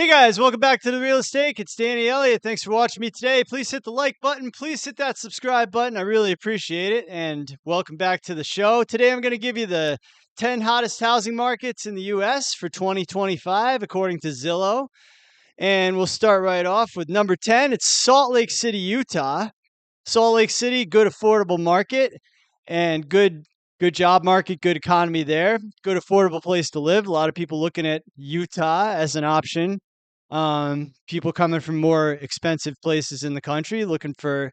Hey guys, welcome back to the Real Estate. It's Danny Elliott. Thanks for watching me today. Please hit the like button. Please hit that subscribe button. I really appreciate it. And welcome back to the show. Today I'm going to give you the 10 hottest housing markets in the US for 2025, according to Zillow. And we'll start right off with number 10. It's Salt Lake City, Utah. Salt Lake City, good affordable market and good job market, good economy there, good affordable place to live. A lot of people looking at Utah as an option. People coming from more expensive places in the country looking for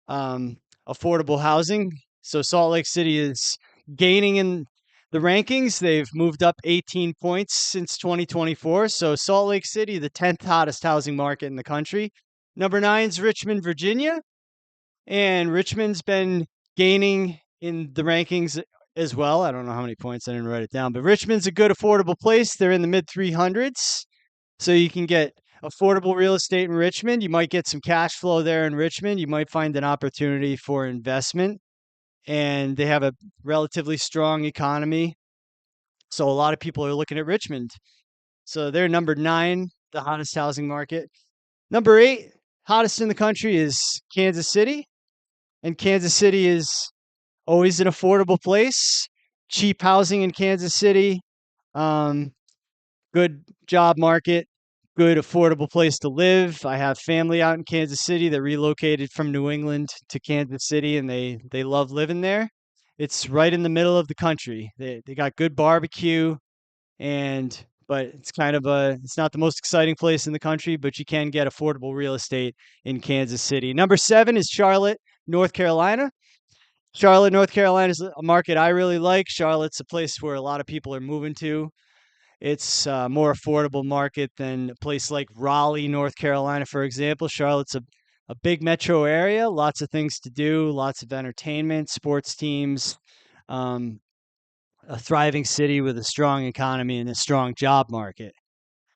affordable housing. So Salt Lake City is gaining in the rankings. They've moved up 18 points since 2024. So Salt Lake City, the 10th hottest housing market in the country. Number 9 is Richmond, Virginia. And Richmond's been gaining in the rankings as well. I don't know how many points, I didn't write it down, but Richmond's a good affordable place. They're in the mid 300s. So you can get affordable real estate in Richmond. You might get some cash flow there in Richmond. You might find an opportunity for investment. And they have a relatively strong economy. So a lot of people are looking at Richmond. So they're number 9, the hottest housing market. Number 8, hottest in the country is Kansas City. And Kansas City is always an affordable place. Cheap housing in Kansas City. Good job market. Good affordable place to live. I have family out in Kansas City that relocated from New England to Kansas City, and they love living there. It's right in the middle of the country. They got good barbecue, but it's not the most exciting place in the country, but you can get affordable real estate in Kansas City. Number 7 is Charlotte, North Carolina. Charlotte, North Carolina is a market I really like. Charlotte's a place where a lot of people are moving to. It's a more affordable market than a place like Raleigh, North Carolina, for example. Charlotte's a big metro area, lots of things to do, lots of entertainment, sports teams, a thriving city with a strong economy and a strong job market,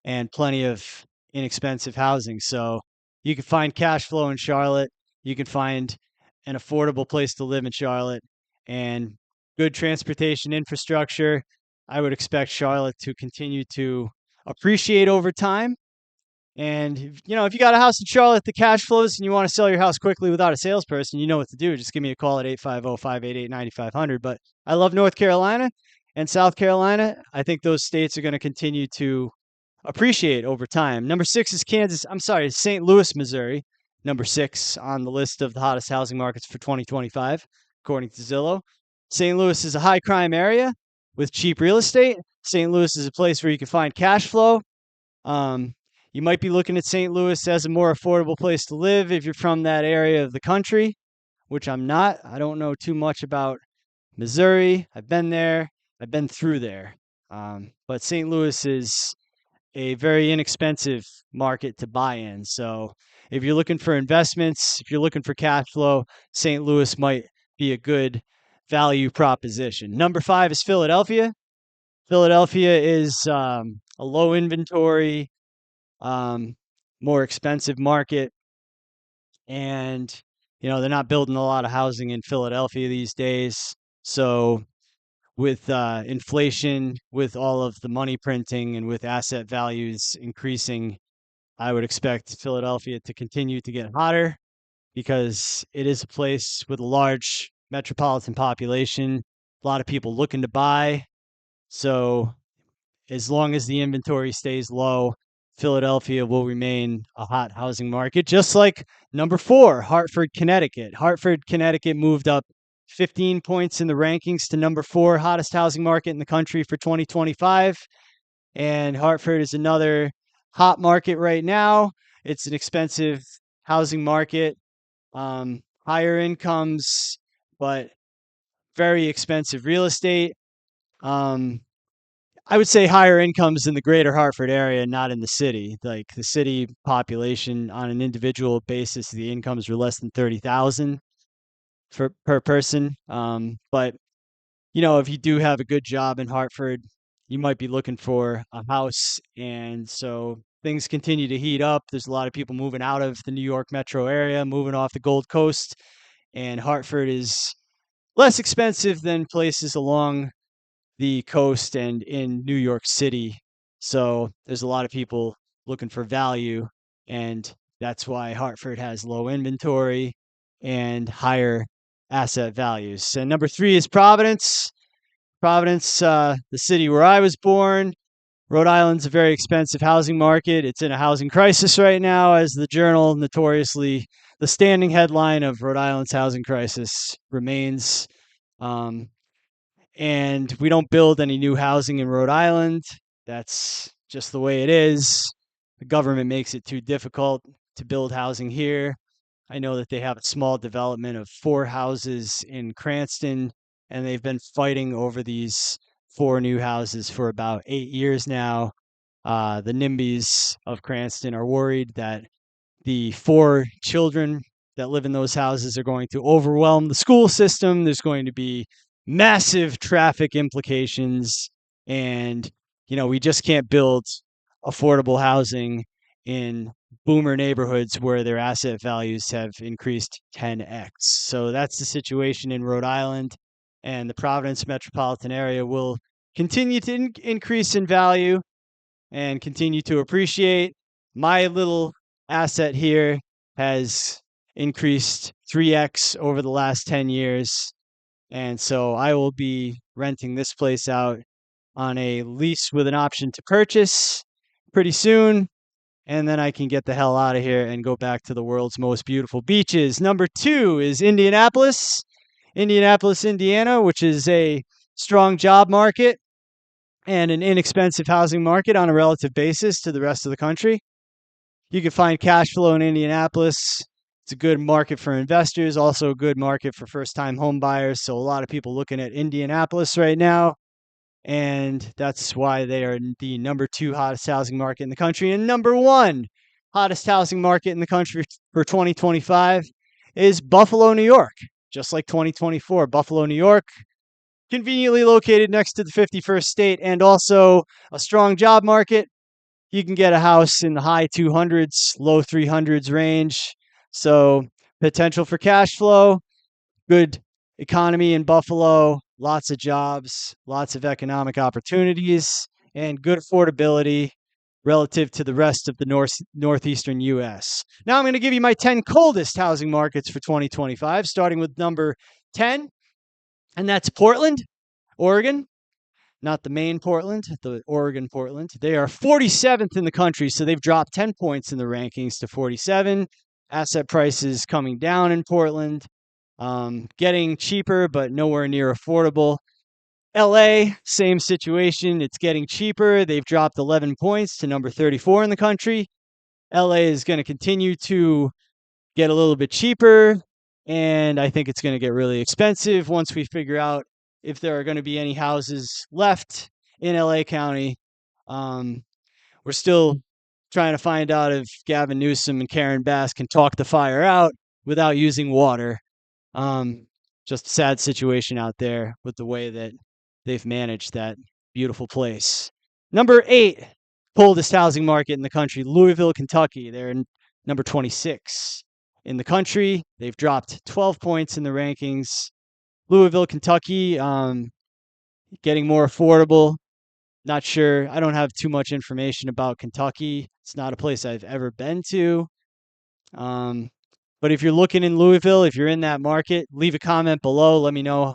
and plenty of inexpensive housing. So you can find cash flow in Charlotte. You can find an affordable place to live in Charlotte and good transportation infrastructure. I would expect Charlotte to continue to appreciate over time. And if you got a house in Charlotte, the cash flows, and you want to sell your house quickly without a salesperson, you know what to do. Just give me a call at 850-588-9500. But I love North Carolina and South Carolina. I think those states are going to continue to appreciate over time. Number 6 is St. Louis, Missouri. Number 6 on the list of the hottest housing markets for 2025, according to Zillow. St. Louis is a high crime area with cheap real estate. St. Louis is a place where you can find cash flow. You might be looking at St. Louis as a more affordable place to live if you're from that area of the country, which I'm not. I don't know too much about Missouri. I've been there. I've been through there. But St. Louis is a very inexpensive market to buy in. So if you're looking for investments, if you're looking for cash flow, St. Louis might be a good value proposition. Number 5 is Philadelphia. Philadelphia is a low inventory, more expensive market. And, they're not building a lot of housing in Philadelphia these days. So with inflation, with all of the money printing, and with asset values increasing, I would expect Philadelphia to continue to get hotter because it is a place with a large metropolitan population, a lot of people looking to buy. So as long as the inventory stays low, Philadelphia will remain a hot housing market, just like number 4, Hartford, Connecticut. Hartford, Connecticut moved up 15 points in the rankings to number 4 hottest housing market in the country for 2025. And Hartford is another hot market right now. It's an expensive housing market, higher incomes, but very expensive real estate. I would say higher incomes in the greater Hartford area, not in the city. Like the city population on an individual basis, the incomes were less than 30,000 per person. But if you do have a good job in Hartford, you might be looking for a house. And so things continue to heat up. There's a lot of people moving out of the New York metro area, moving off the Gold Coast, and Hartford is less expensive than places along the coast and in New York City. So there's a lot of people looking for value. And that's why Hartford has low inventory and higher asset values. And number three is Providence. Providence, the city where I was born. Rhode Island's a very expensive housing market. It's in a housing crisis right now, as the Journal notoriously, the standing headline of Rhode Island's housing crisis remains. Um, and we don't build any new housing in Rhode Island. That's just the way it is. The government makes it too difficult to build housing here. I know that they have a small development of 4 houses in Cranston, and they've been fighting over these 4 new houses for about 8 years now. The NIMBYs of Cranston are worried that the 4 children that live in those houses are going to overwhelm the school system. There's going to be massive traffic implications. And, we just can't build affordable housing in boomer neighborhoods where their asset values have increased 10x. So that's the situation in Rhode Island. And the Providence metropolitan area will continue to increase in value and continue to appreciate. My little asset here has increased 3x over the last 10 years. And so I will be renting this place out on a lease with an option to purchase pretty soon. And then I can get the hell out of here and go back to the world's most beautiful beaches. Number 2 is Indianapolis, Indiana, which is a strong job market and an inexpensive housing market on a relative basis to the rest of the country. You can find cash flow in Indianapolis. It's a good market for investors, also a good market for first-time home buyers. So a lot of people looking at Indianapolis right now, and that's why they are the number 2 hottest housing market in the country. And number 1 hottest housing market in the country for 2025 is Buffalo, New York. Just like 2024, Buffalo, New York, conveniently located next to the 51st state and also a strong job market. You can get a house in the high 200s, low 300s range. So potential for cash flow, good economy in Buffalo, lots of jobs, lots of economic opportunities, and good affordability relative to the rest of the northeastern U.S. Now I'm going to give you my 10 coldest housing markets for 2025, starting with number 10, and that's Portland, Oregon. Not the main Portland, the Oregon Portland. They are 47th in the country, so they've dropped 10 points in the rankings to 47. Asset prices coming down in Portland, getting cheaper, but nowhere near affordable. LA, same situation. It's getting cheaper. They've dropped 11 points to number 34 in the country. LA is going to continue to get a little bit cheaper, and I think it's going to get really expensive once we figure out if there are going to be any houses left in LA County. We're still trying to find out if Gavin Newsom and Karen Bass can talk the fire out without using water. Just a sad situation out there with the way that they've managed that beautiful place. Number 8, coldest housing market in the country, Louisville, Kentucky. They're in number 26 in the country. They've dropped 12 points in the rankings. Louisville, Kentucky, getting more affordable. Not sure. I don't have too much information about Kentucky. It's not a place I've ever been to. But if you're looking in Louisville, if you're in that market, leave a comment below. Let me know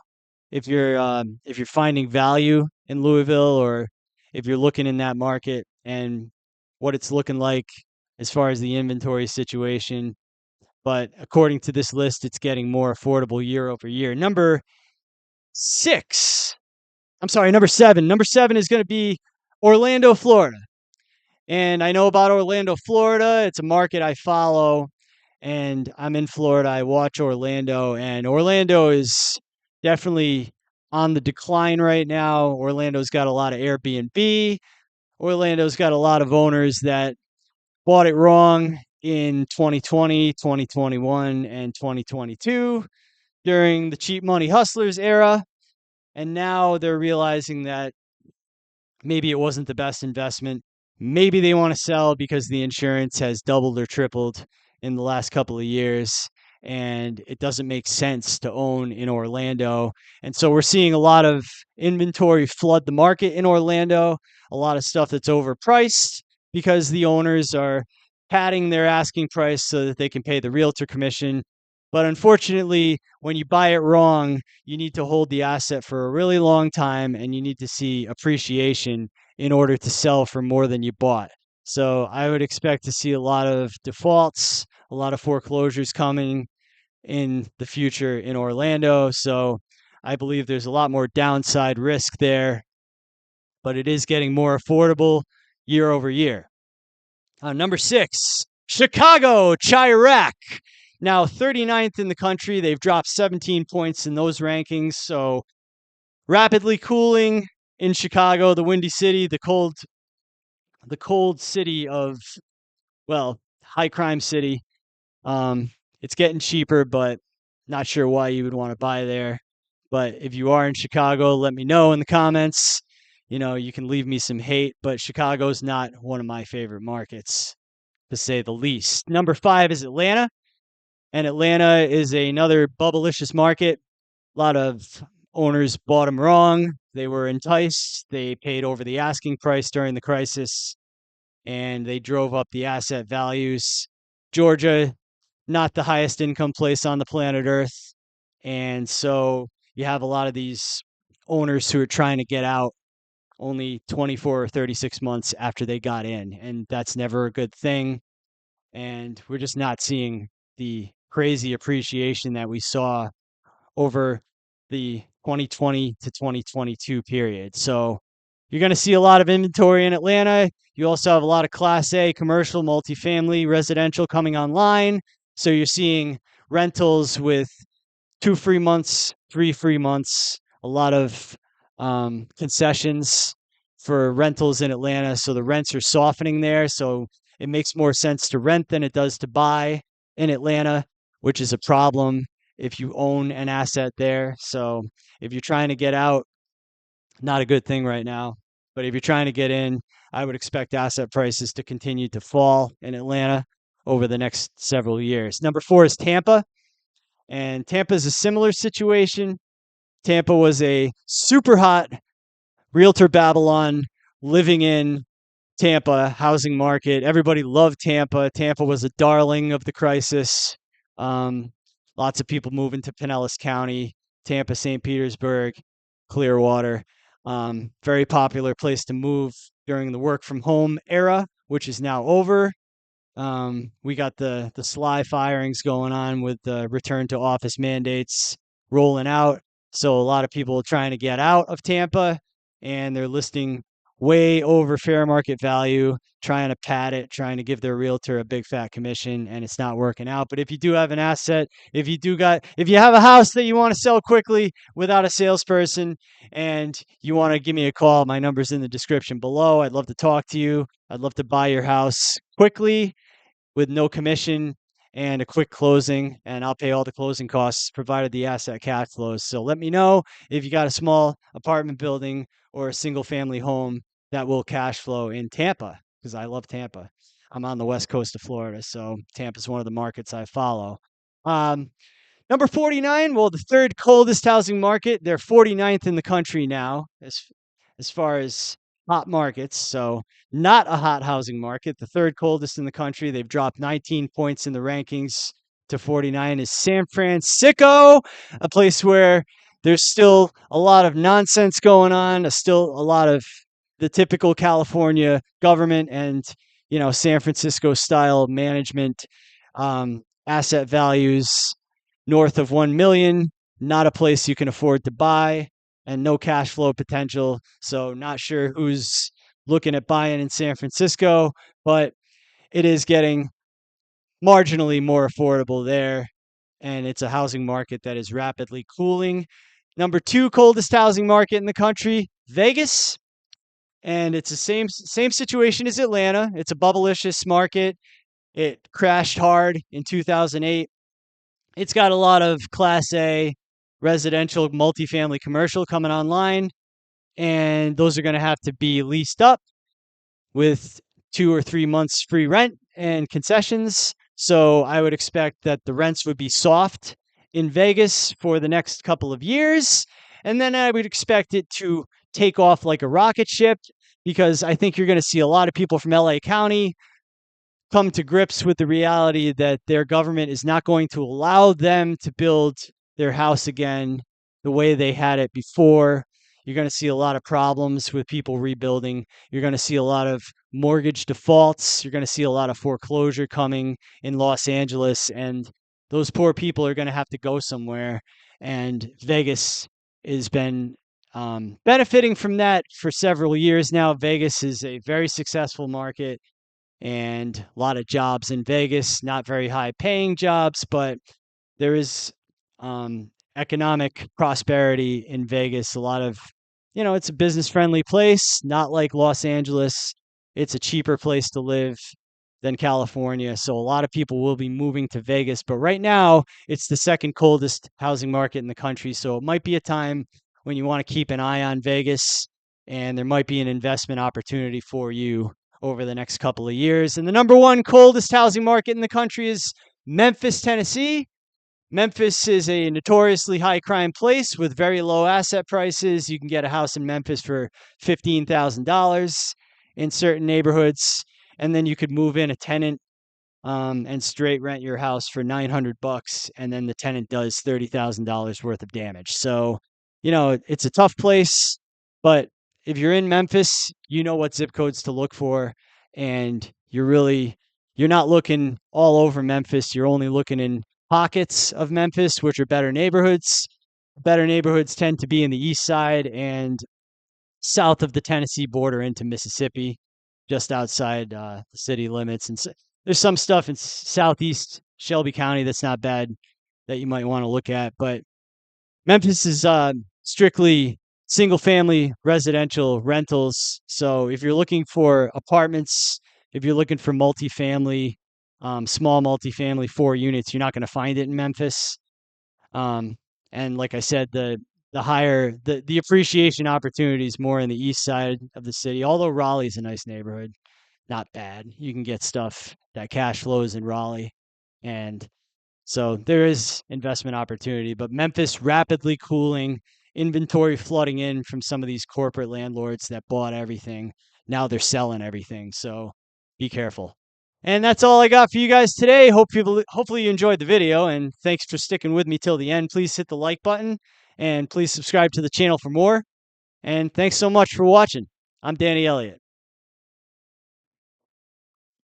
if you're finding value in Louisville, or if you're looking in that market and what it's looking like as far as the inventory situation. But according to this list, it's getting more affordable year over year. Number 7. Number 7 is going to be Orlando, Florida. And I know about Orlando, Florida. It's a market I follow, and I'm in Florida. I watch Orlando, and Orlando is definitely on the decline right now. Orlando's got a lot of Airbnb. Orlando's got a lot of owners that bought it wrong in 2020, 2021, and 2022 during the cheap money hustlers era. And now they're realizing that maybe it wasn't the best investment. Maybe they want to sell because the insurance has doubled or tripled in the last couple of years, and it doesn't make sense to own in Orlando. And so we're seeing a lot of inventory flood the market in Orlando, a lot of stuff that's overpriced. because the owners are padding their asking price so that they can pay the realtor commission. But unfortunately, when you buy it wrong, you need to hold the asset for a really long time and you need to see appreciation in order to sell for more than you bought. So I would expect to see a lot of defaults, a lot of foreclosures coming in the future in Orlando. So I believe there's a lot more downside risk there, but it is getting more affordable year over year. Number 6, Chicago, Chirac. Now 39th in the country. They've dropped 17 points in those rankings. So rapidly cooling in Chicago, the Windy City, the cold city of, well, high crime city. It's getting cheaper, but not sure why you would want to buy there. But if you are in Chicago, let me know in the comments. You can leave me some hate, but Chicago's not one of my favorite markets, to say the least. Number 5 is Atlanta, and Atlanta is another bubblicious market. A lot of owners bought them wrong. They were enticed. They paid over the asking price during the crisis, and they drove up the asset values. Georgia, not the highest income place on the planet Earth. And so you have a lot of these owners who are trying to get out only 24 or 36 months after they got in. And that's never a good thing. And we're just not seeing the crazy appreciation that we saw over the 2020 to 2022 period. So you're going to see a lot of inventory in Atlanta. You also have a lot of Class A commercial, multifamily, residential coming online. So you're seeing rentals with 2 free months, 3 free months, a lot of concessions for rentals in Atlanta. So the rents are softening there. So it makes more sense to rent than it does to buy in Atlanta, which is a problem if you own an asset there. So if you're trying to get out, not a good thing right now. But if you're trying to get in, I would expect asset prices to continue to fall in Atlanta over the next several years. Number 4 is Tampa. And Tampa is a similar situation. Tampa was a super hot realtor Babylon living in Tampa housing market. Everybody loved Tampa. Tampa was a darling of the crisis. Um, Lots of people moving to Pinellas County, Tampa, St. Petersburg, Clearwater. Very popular place to move during the work from home era, which is now over. We got the sly firings going on with the return to office mandates rolling out. So a lot of people are trying to get out of Tampa, and they're listing way over fair market value, trying to pad it, trying to give their realtor a big fat commission, and it's not working out. But if you do have an asset, if you have a house that you want to sell quickly without a salesperson and you want to give me a call, my number's in the description below. I'd love to talk to you. I'd love to buy your house quickly with no commission and a quick closing, and I'll pay all the closing costs provided the asset cash flows. So let me know if you got a small apartment building or a single family home that will cash flow in Tampa, because I love Tampa. I'm on the west coast of Florida, so Tampa's one of the markets I follow. Um, Number 49, well, the third coldest housing market. They're 49th in the country now as far as hot markets. So not a hot housing market. The third coldest in the country. They've dropped 19 points in the rankings to 49 is San Francisco, a place where there's still a lot of nonsense going on, still a lot of the typical California government and, San Francisco style management, asset values north of 1 million, not a place you can afford to buy, and no cash flow potential. So not sure who's looking at buying in San Francisco, but it is getting marginally more affordable there, and it's a housing market that is rapidly cooling. Number 2 coldest housing market in the country, Vegas, and it's the same situation as Atlanta. It's a bubblicious market. It crashed hard in 2008. It's got a lot of Class A residential, multifamily, commercial coming online, and those are going to have to be leased up with 2 or 3 months free rent and concessions. So I would expect that the rents would be soft in Vegas for the next couple of years, and then I would expect it to take off like a rocket ship because I think you're going to see a lot of people from LA County come to grips with the reality that their government is not going to allow them to build their house again the way they had it before. You're going to see a lot of problems with people rebuilding. You're going to see a lot of mortgage defaults. You're going to see a lot of foreclosure coming in Los Angeles. And those poor people are going to have to go somewhere. And Vegas has been benefiting from that for several years now. Vegas is a very successful market and a lot of jobs in Vegas, not very high paying jobs, but there is economic prosperity in Vegas. A lot of, it's a business friendly place, not like Los Angeles. It's a cheaper place to live than California. So a lot of people will be moving to Vegas. But right now, it's the second coldest housing market in the country. So it might be a time when you want to keep an eye on Vegas, and there might be an investment opportunity for you over the next couple of years. And the number one coldest housing market in the country is Memphis, Tennessee. Memphis is a notoriously high crime place with very low asset prices. You can get a house in Memphis for $15,000 in certain neighborhoods, and then you could move in a tenant and straight rent your house for $900, and then the tenant does $30,000 worth of damage. So, it's a tough place, but if you're in Memphis, you know what zip codes to look for, and you're not looking all over Memphis. You're only looking in pockets of Memphis, which are better neighborhoods. Better neighborhoods tend to be in the east side and south of the Tennessee border into Mississippi, just outside the city limits. And there's some stuff in southeast Shelby County that's not bad that you might want to look at. But Memphis is strictly single family residential rentals. So if you're looking for apartments, if you're looking for multifamily, small multifamily 4 units, you're not going to find it in Memphis. Um, and like I said, the appreciation opportunities more in the east side of the city. Although Raleigh's a nice neighborhood, not bad. You can get stuff that cash flows in Raleigh, and so there is investment opportunity. But Memphis rapidly cooling, inventory flooding in from some of these corporate landlords that bought everything. Now they're selling everything. So be careful. And that's all I got for you guys today. Hopefully you enjoyed the video, and thanks for sticking with me till the end. Please hit the like button and please subscribe to the channel for more. And thanks so much for watching. I'm Danny Elliott.